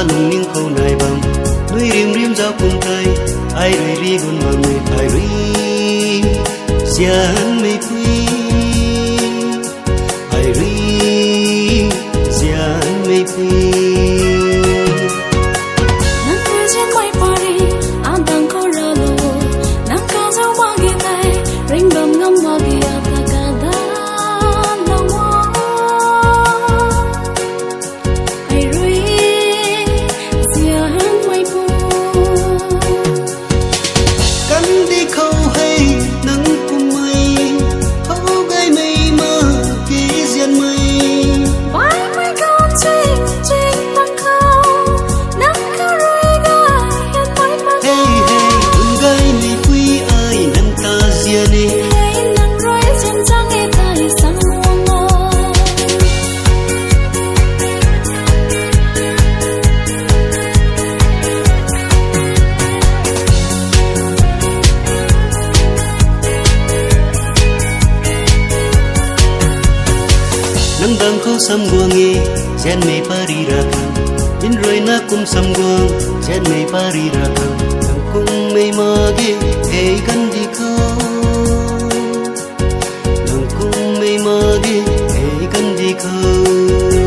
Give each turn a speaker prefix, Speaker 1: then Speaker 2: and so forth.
Speaker 1: nung ning ko nai bam nui rim rim giao cùng tay ai rui ri gun ma me ai rui zian me quy ai rui zian me quy
Speaker 2: nang kwe jen mai pari an dang ko ra lo nang ka zau ma ge tai ring bam ngam ma ge ata ka da na wa ai rui zian mai pu
Speaker 1: kan đi khâu hay nắng cùng mây hấu gai mây mơ ký zian mây
Speaker 2: vai mai con chinh chinh băng khâu nang ka rui ga hian mai ma
Speaker 1: hey hey un gai mây quy ai nang ta zian e
Speaker 2: hey nang roi jen jang e tai sang mo mo
Speaker 1: nang dang ko sam guang e jen me pari ra kan in roi na kum sam guang jen me pari ra kan nang kum me ma ge hey kan di ko nang kum me ma ge hey kan di ko